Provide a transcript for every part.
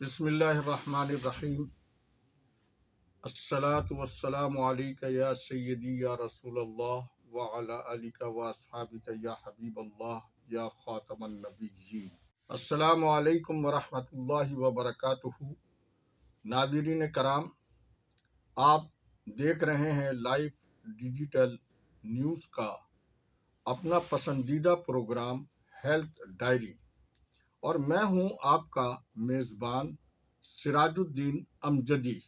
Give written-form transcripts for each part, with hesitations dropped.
بسم اللہ الرحمن الرحیم۔ الصلاۃ والسلام علیک یا سیدی یا رسول اللہ وعلی آلک و اصحابک یا حبیب اللہ یا خاتم النبیین۔ السلام علیکم ورحمۃ اللہ وبرکاتہ۔ ناظرین کرام، آپ دیکھ رہے ہیں لائیو ڈیجیٹل نیوز کا اپنا پسندیدہ پروگرام ہیلتھ ڈائری، اور میں ہوں آپ کا میزبان سراج الدین امجدی۔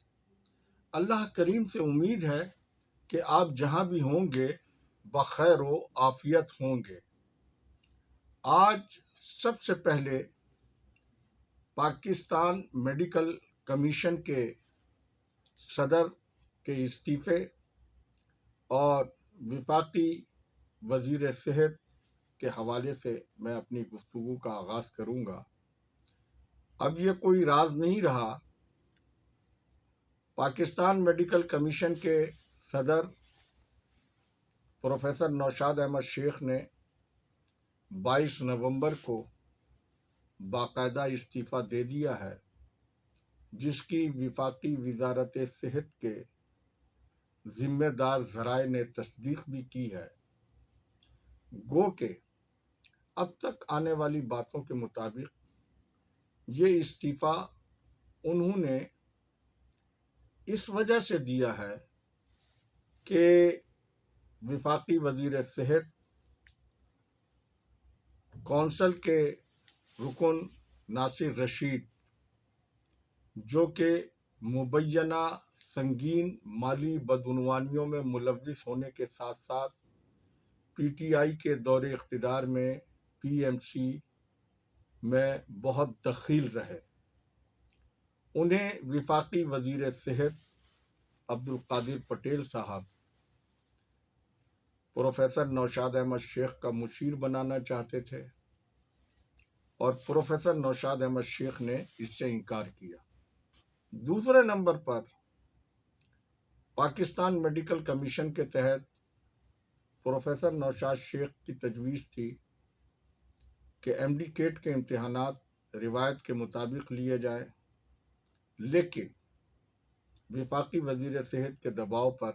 اللہ کریم سے امید ہے کہ آپ جہاں بھی ہوں گے بخیر و عافیت ہوں گے۔ آج سب سے پہلے پاکستان میڈیکل کمیشن کے صدر کے استعفے اور وفاقی وزیر صحت کے حوالے سے میں اپنی گفتگو کا آغاز کروں گا۔ اب یہ کوئی راز نہیں رہا، پاکستان میڈیکل کمیشن کے صدر پروفیسر نوشاد احمد شیخ نے 22 نومبر کو باقاعدہ استعفیٰ دے دیا ہے، جس کی وفاقی وزارت صحت کے ذمہ دار ذرائع نے تصدیق بھی کی ہے۔ گو کہ اب تک آنے والی باتوں کے مطابق یہ استعفیٰ انہوں نے اس وجہ سے دیا ہے کہ وفاقی وزیر صحت کونسل کے رکن ناصر رشید، جو کہ مبینہ سنگین مالی بدعنوانیوں میں ملوث ہونے کے ساتھ ساتھ پی ٹی آئی کے دور اقتدار میں پی ایم سی میں بہت دخیل رہے، انہیں وفاقی وزیر صحت عبدالقادر پٹیل صاحب پروفیسر نوشاد احمد شیخ کا مشیر بنانا چاہتے تھے، اور پروفیسر نوشاد احمد شیخ نے اس سے انکار کیا۔ دوسرے نمبر پر پاکستان میڈیکل کمیشن کے تحت پروفیسر نوشاد شیخ کی تجویز تھی کہ ایم ڈی کیٹ کے امتحانات روایت کے مطابق لیے جائیں، لیکن وفاقی وزیر صحت کے دباؤ پر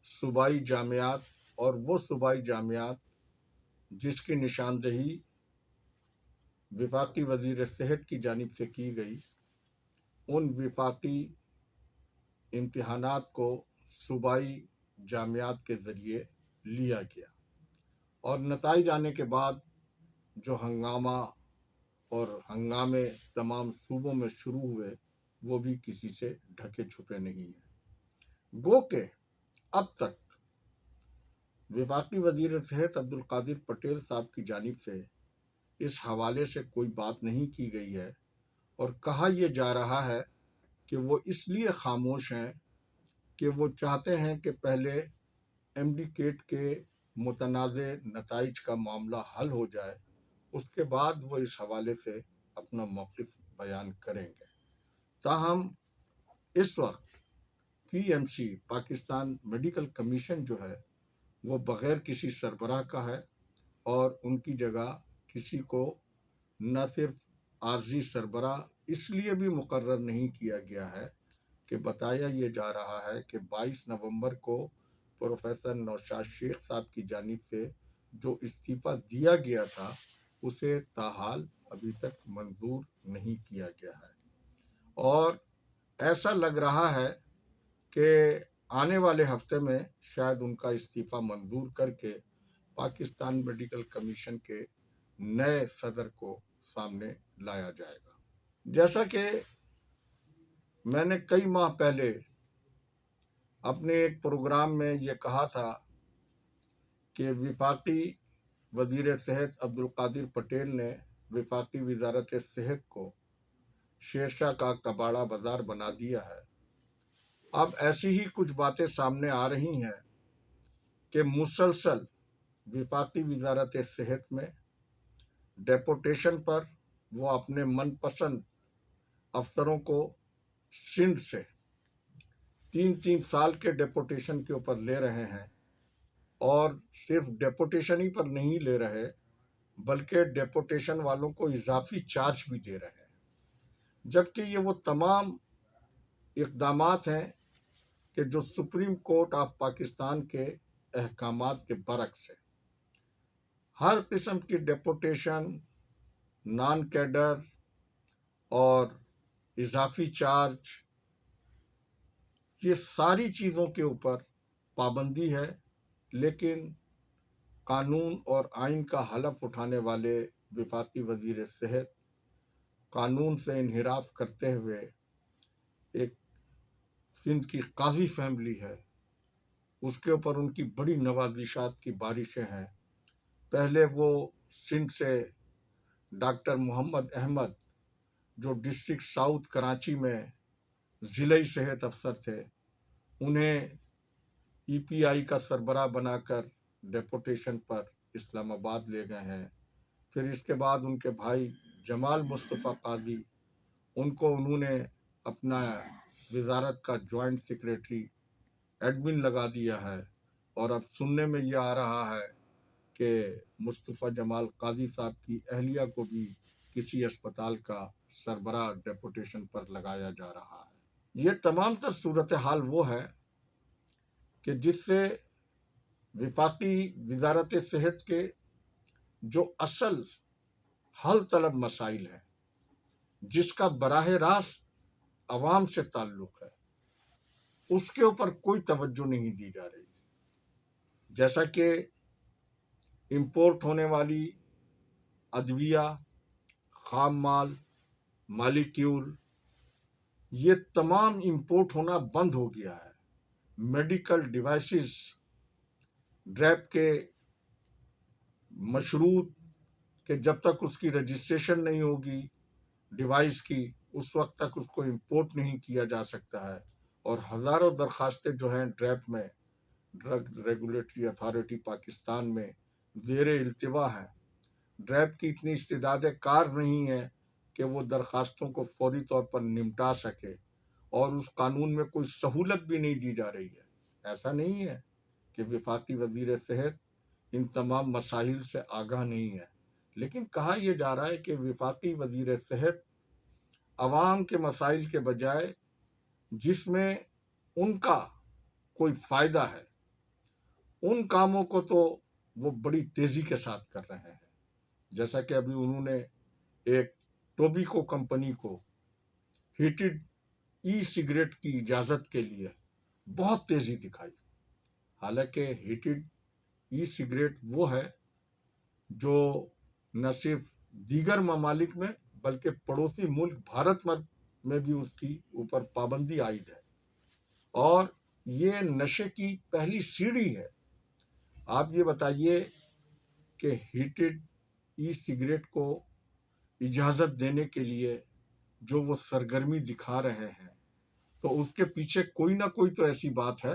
صوبائی جامعات اور وہ صوبائی جامعات جس کی نشاندہی وفاقی وزیر صحت کی جانب سے کی گئی، ان وفاقی امتحانات کو صوبائی جامعات کے ذریعے لیا گیا، اور نتائج آنے کے بعد جو ہنگامہ اور ہنگامے تمام صوبوں میں شروع ہوئے وہ بھی کسی سے ڈھکے چھپے نہیں ہیں۔ گو کہ اب تک وفاقی وزیر صحت عبدالقادر پٹیل صاحب کی جانب سے اس حوالے سے کوئی بات نہیں کی گئی ہے، اور کہا یہ جا رہا ہے کہ وہ اس لیے خاموش ہیں کہ وہ چاہتے ہیں کہ پہلے ایم ڈی کیٹ کے متنازع نتائج کا معاملہ حل ہو جائے، اس کے بعد وہ اس حوالے سے اپنا موقف بیان کریں گے۔ تاہم اس وقت P M C Pakistan medical commission جو ہے وہ بغیر کسی سربراہ کا ہے، اور ان کی جگہ کسی کو نہ صرف عارضی سربراہ اس لیے بھی مقرر نہیں کیا گیا ہے کہ بتایا یہ جا رہا ہے کہ 22 نومبر کو پروفیسر نوشاد شیخ صاحب کی جانب سے جو استعفیٰ دیا گیا تھا اسے تاحال ابھی تک منظور نہیں کیا گیا ہے، اور ایسا لگ رہا ہے کہ آنے والے ہفتے میں شاید ان کا استعفیٰ منظور کر کے پاکستان میڈیکل کمیشن کے نئے صدر کو سامنے لایا جائے گا۔ جیسا کہ میں نے کئی ماہ پہلے اپنے ایک پروگرام میں یہ کہا تھا کہ وفاقی وزیر صحت عبدالقادر پٹیل نے وفاقی وزارت صحت کو شیرشاہ کا کباڑہ بازار بنا دیا ہے، اب ایسی ہی کچھ باتیں سامنے آ رہی ہیں کہ مسلسل وفاقی وزارت صحت میں ڈیپوٹیشن پر وہ اپنے من پسند افسروں کو سندھ سے 3 سال کے ڈیپوٹیشن کے اوپر لے رہے ہیں، اور صرف ڈیپوٹیشن ہی پر نہیں لے رہے بلکہ ڈیپوٹیشن والوں کو اضافی چارج بھی دے رہے ہیں۔ جبکہ یہ وہ تمام اقدامات ہیں کہ جو سپریم کورٹ آف پاکستان کے احکامات کے برعکس ہے۔ ہر قسم کی ڈیپوٹیشن، نان کیڈر اور اضافی چارج، یہ ساری چیزوں کے اوپر پابندی ہے، لیکن قانون اور آئین کا حلف اٹھانے والے وفاقی وزیر صحت قانون سے انحراف کرتے ہوئے ایک سندھ کی قاضی فیملی ہے، اس کے اوپر ان کی بڑی نوازشات کی بارشیں ہیں۔ پہلے وہ سندھ سے ڈاکٹر محمد احمد جو ڈسٹرکٹ ساؤتھ کراچی میں ضلعی صحت افسر تھے، انہیں ای پی آئی کا سربراہ بنا کر ڈیپوٹیشن پر اسلام آباد لے گئے ہیں۔ پھر اس کے بعد ان کے بھائی جمال مصطفیٰ قاضی، ان کو انہوں نے اپنا وزارت کا جوائنٹ سیکریٹری ایڈمن لگا دیا ہے، اور اب سننے میں یہ آ رہا ہے کہ مصطفیٰ جمال قاضی صاحب کی اہلیہ کو بھی کسی اسپتال کا سربراہ ڈیپوٹیشن پر لگایا جا رہا ہے۔ یہ تمام تر صورتحال وہ ہے کہ جس سے وفاقی وزارت صحت کے جو اصل حل طلب مسائل ہیں، جس کا براہ راست عوام سے تعلق ہے، اس کے اوپر کوئی توجہ نہیں دی جا رہی۔ جیسا کہ امپورٹ ہونے والی ادویہ، خام مال، مالیکیول، یہ تمام امپورٹ ہونا بند ہو گیا ہے۔ میڈیکل ڈیوائسز، ڈریپ کے مشروط کہ جب تک اس کی رجسٹریشن نہیں ہوگی ڈیوائس کی، اس وقت تک اس کو امپورٹ نہیں کیا جا سکتا ہے، اور ہزاروں درخواستیں جو ہیں ڈریپ میں، ڈرگ ریگولیٹری اتھارٹی پاکستان میں زیر التوا ہے۔ ڈریپ کی اتنی استعداد کار نہیں ہے کہ وہ درخواستوں کو فوری طور پر نمٹا سکے، اور اس قانون میں کوئی سہولت بھی نہیں دی جا رہی ہے۔ ایسا نہیں ہے کہ وفاقی وزیر صحت ان تمام مسائل سے آگاہ نہیں ہے، لیکن کہا یہ جا رہا ہے کہ وفاقی وزیر صحت عوام کے مسائل کے بجائے جس میں ان کا کوئی فائدہ ہے، ان کاموں کو تو وہ بڑی تیزی کے ساتھ کر رہے ہیں۔ جیسا کہ ابھی انہوں نے ایک ٹوبیکو کمپنی کو ہیٹڈ ای سگریٹ کی اجازت کے لیے بہت تیزی دکھائی، حالانکہ ہیٹڈ ای سگریٹ وہ ہے جو نہ صرف دیگر ممالک میں بلکہ پڑوسی ملک بھارت میں بھی اس کی اوپر پابندی عائد ہے، اور یہ نشے کی پہلی سیڑھی ہے۔ آپ یہ بتائیے کہ ہیٹڈ ای سگریٹ کو اجازت دینے کے لیے جو وہ سرگرمی دکھا رہے ہیں، تو اس کے پیچھے کوئی نہ کوئی تو ایسی بات ہے۔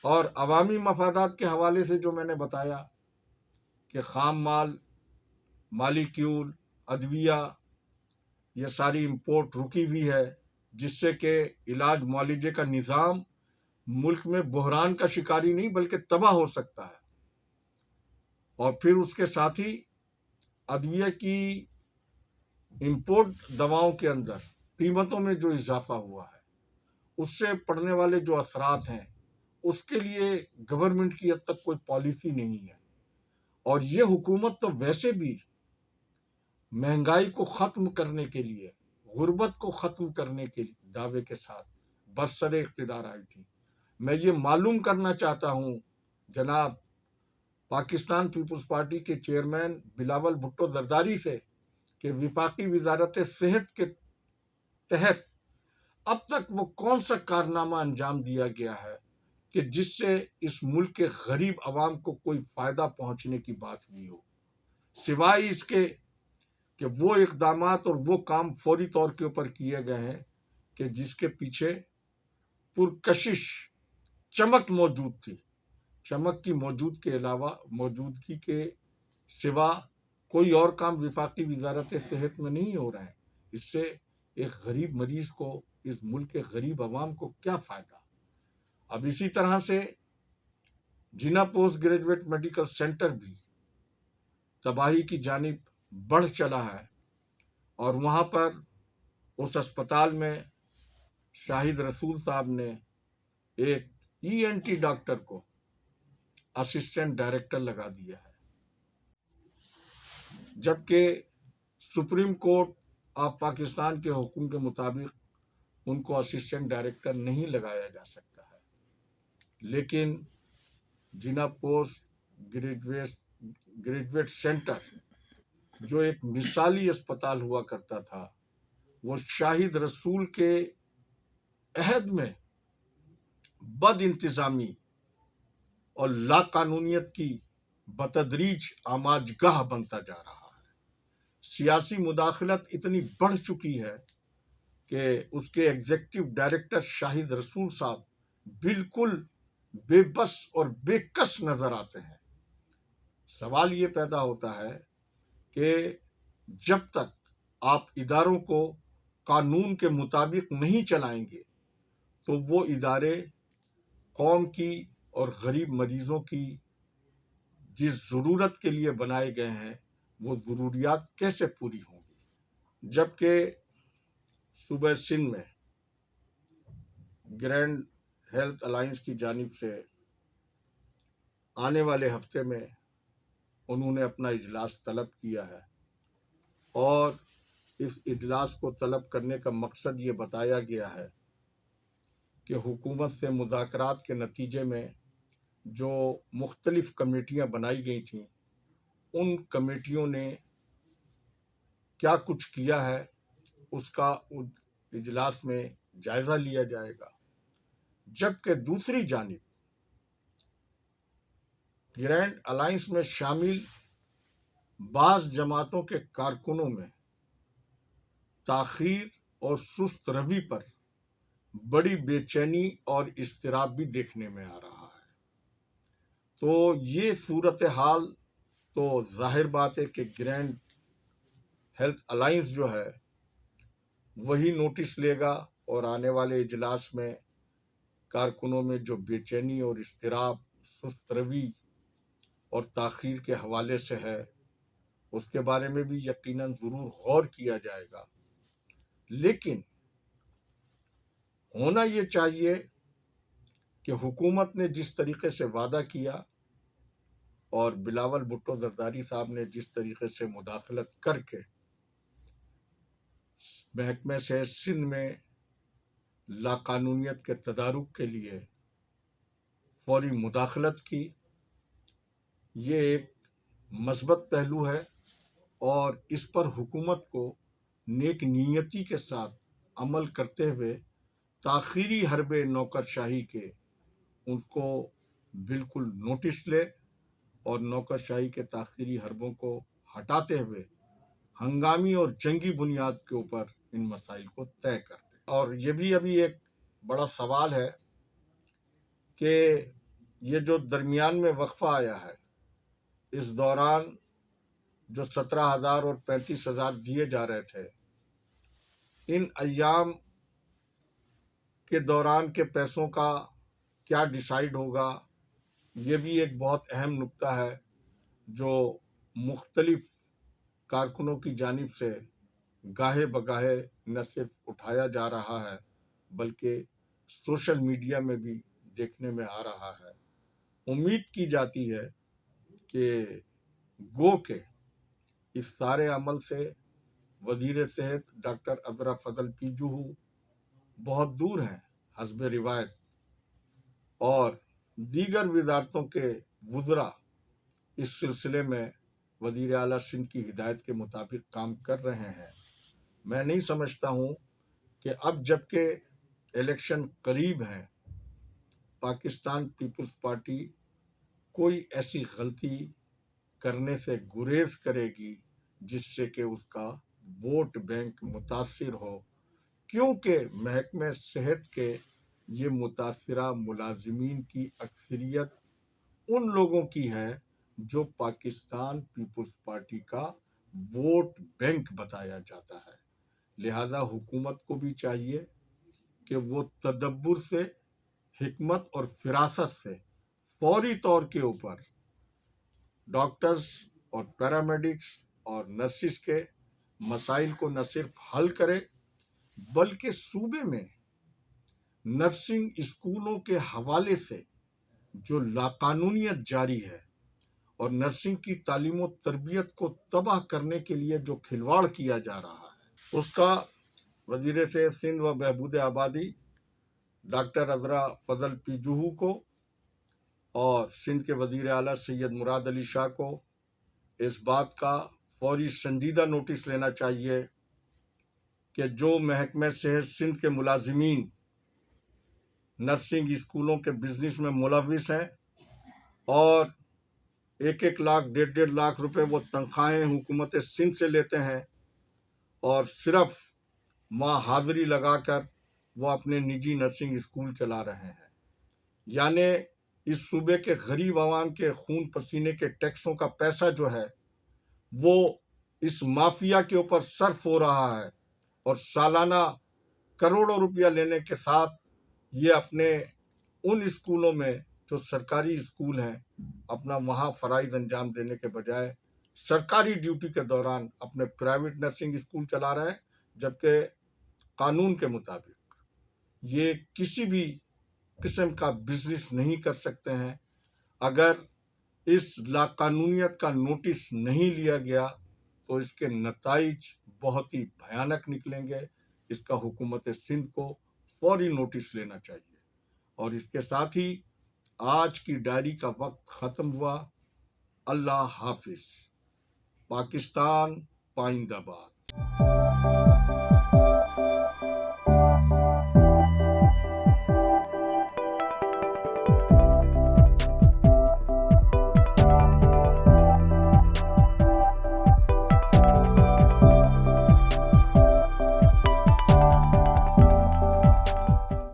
اور عوامی مفادات کے حوالے سے جو میں نے بتایا کہ خام مال، مالیکیول، ادویہ، یہ ساری امپورٹ رکی ہوئی ہے، جس سے کہ علاج معالجے کا نظام ملک میں بحران کا شکاری نہیں بلکہ تباہ ہو سکتا ہے۔ اور پھر اس کے ساتھ ہی ادویہ کی امپورٹ دواؤں کے اندر قیمتوں میں جو اضافہ ہوا ہے، اس سے پڑنے والے جو اثرات ہیں، اس کے لیے گورنمنٹ کی اب تک کوئی پالیسی نہیں ہے۔ اور یہ حکومت تو ویسے بھی مہنگائی کو ختم کرنے کے لیے، غربت کو ختم کرنے کے دعوے کے ساتھ برسر اقتدار آئی تھی۔ میں یہ معلوم کرنا چاہتا ہوں جناب پاکستان پیپلز پارٹی کے چیئرمین بلاول بھٹو زرداری سے کہ وفاقی وزارت صحت کے تحت اب تک وہ کون سا کارنامہ انجام دیا گیا ہے کہ جس سے اس ملک کے غریب عوام کو کوئی فائدہ پہنچنے کی بات ہوئی ہو، سوائے اس کے کہ وہ اقدامات اور وہ کام فوری طور کے اوپر کیے گئے ہیں کہ جس کے پیچھے پرکشش چمک موجود تھی۔ چمک کی موجودگی کے سوا کوئی اور کام وفاقی وزارت صحت میں نہیں ہو رہے ہیں۔ اس سے ایک غریب مریض کو، اس ملک کے غریب عوام کو کیا فائدہ؟ اب اسی طرح سے جنا پوسٹ گریجویٹ میڈیکل سینٹر بھی تباہی کی جانب بڑھ چلا ہے، اور وہاں پر اس اسپتال میں شاہد رسول صاحب نے ایک ENT ڈاکٹر کو اسسٹنٹ ڈائریکٹر لگا دیا ہے، جبکہ سپریم کورٹ آف پاکستان کے حکم کے مطابق ان کو اسسٹنٹ ڈائریکٹر نہیں لگایا جا سکتا ہے، لیکن جنا پوسٹ گریجویٹ سینٹر جو ایک مثالی اسپتال ہوا کرتا تھا، وہ شاہد رسول کے عہد میں بد انتظامی اور لا قانونیت کی بتدریج آماج گاہ بنتا جا رہا ہے۔ سیاسی مداخلت اتنی بڑھ چکی ہے کہ اس کے ایگزیکٹو ڈائریکٹر شاہد رسول صاحب بالکل بے بس اور بے کس نظر آتے ہیں۔ سوال یہ پیدا ہوتا ہے کہ جب تک آپ اداروں کو قانون کے مطابق نہیں چلائیں گے تو وہ ادارے قوم کی اور غریب مریضوں کی جس ضرورت کے لیے بنائے گئے ہیں وہ ضروریات کیسے پوری ہوں گی؟ جبکہ صوبہ سندھ میں گرینڈ ہیلتھ الائنس کی جانب سے آنے والے ہفتے میں انہوں نے اپنا اجلاس طلب کیا ہے، اور اس اجلاس کو طلب کرنے کا مقصد یہ بتایا گیا ہے کہ حکومت سے مذاکرات کے نتیجے میں جو مختلف کمیٹیاں بنائی گئی تھیں، ان کمیٹیوں نے کیا کچھ کیا ہے اس کا اجلاس میں جائزہ لیا جائے گا، جبکہ دوسری جانب گرینڈ الائنس میں شامل بعض جماعتوں کے کارکنوں میں تاخیر اور سست روی پر بڑی بے چینی اور اضطراب بھی دیکھنے میں آ رہا ہے۔ تو یہ صورتحال تو ظاہر بات ہے کہ گرینڈ ہیلتھ الائنس جو ہے وہی نوٹس لے گا، اور آنے والے اجلاس میں کارکنوں میں جو بے چینی اور اضطراب، سست روی اور تاخیر کے حوالے سے ہے اس کے بارے میں بھی یقیناً ضرور غور کیا جائے گا۔ لیکن ہونا یہ چاہیے کہ حکومت نے جس طریقے سے وعدہ کیا اور بلاول بھٹو زرداری صاحب نے جس طریقے سے مداخلت کر کے محکمہ صحت سندھ میں لاقانونیت کے تدارک کے لیے فوری مداخلت کی، یہ ایک مثبت پہلو ہے، اور اس پر حکومت کو نیک نیتی کے ساتھ عمل کرتے ہوئے تاخیری حربے نوکرشاہی کے ان کو بالکل نوٹس لے، اور نوکرشاہی کے تاخیری حربوں کو ہٹاتے ہوئے ہنگامی اور جنگی بنیاد کے اوپر ان مسائل کو طے کرتے۔ اور یہ بھی ابھی ایک بڑا سوال ہے کہ یہ جو درمیان میں وقفہ آیا ہے، اس دوران جو 17,000 اور 35,000 دیے جا رہے تھے، ان ایام کے دوران کے پیسوں کا کیا ڈیسائیڈ ہوگا، یہ بھی ایک بہت اہم نکتہ ہے جو مختلف کارکنوں کی جانب سے گاہے بگاہے نہ صرف اٹھایا جا رہا ہے بلکہ سوشل میڈیا میں بھی دیکھنے میں آ رہا ہے۔ امید کی جاتی ہے کہ گو کے اس سارے عمل سے وزیر صحت ڈاکٹر عذرا فضل پیجو بہت دور ہیں حسب روایت، اور دیگر وزارتوں کے وزراء اس سلسلے میں وزیر اعلیٰ سندھ کی ہدایت کے مطابق کام کر رہے ہیں۔ میں نہیں سمجھتا ہوں کہ اب جب کہ الیکشن قریب ہیں، پاکستان پیپلز پارٹی کوئی ایسی غلطی کرنے سے گریز کرے گی جس سے کہ اس کا ووٹ بینک متاثر ہو، کیونکہ محکمہ صحت کے یہ متاثرہ ملازمین کی اکثریت ان لوگوں کی ہے جو پاکستان پیپلز پارٹی کا ووٹ بینک بتایا جاتا ہے۔ لہذا حکومت کو بھی چاہیے کہ وہ تدبر سے، حکمت اور فراست سے فوری طور کے اوپر ڈاکٹرز اور پیرامیڈکس اور نرسز کے مسائل کو نہ صرف حل کرے بلکہ صوبے میں نرسنگ اسکولوں کے حوالے سے جو لاقانونیت جاری ہے اور نرسنگ کی تعلیم و تربیت کو تباہ کرنے کے لیے جو کھلواڑ کیا جا رہا ہے، اس کا وزیر صحت سندھ و بہبود آبادی ڈاکٹر عذرا فضل پی جوہو کو اور سندھ کے وزیر اعلیٰ سید مراد علی شاہ کو اس بات کا فوری سنجیدہ نوٹس لینا چاہیے کہ جو محکمہ صحت سندھ کے ملازمین نرسنگ اسکولوں کے بزنس میں ملوث ہیں اور 1-1 لاکھ 1.5 لاکھ روپے وہ تنخواہیں حکومت سندھ سے لیتے ہیں اور صرف ماہ حاضری لگا کر وہ اپنے نجی نرسنگ اسکول چلا رہے ہیں، یعنی اس صوبے کے غریب عوام کے خون پسینے کے ٹیکسوں کا پیسہ جو ہے وہ اس مافیا کے اوپر صرف ہو رہا ہے اور سالانہ کروڑوں روپیہ لینے کے ساتھ یہ اپنے ان اسکولوں میں جو سرکاری اسکول ہیں اپنا وہاں فرائض انجام دینے کے بجائے سرکاری ڈیوٹی کے دوران اپنے پرائیویٹ نرسنگ اسکول چلا رہے ہیں، جبکہ قانون کے مطابق یہ کسی بھی قسم کا بزنس نہیں کر سکتے ہیں۔ اگر اس لاقانونیت کا نوٹس نہیں لیا گیا تو اس کے نتائج بہت ہی بھیانک نکلیں گے۔ اس کا حکومت سندھ کو فوری نوٹس لینا چاہیے۔ اور اس کے ساتھ ہی آج کی ڈائری کا وقت ختم ہوا۔ اللہ حافظ۔ پاکستان پائندہ باد۔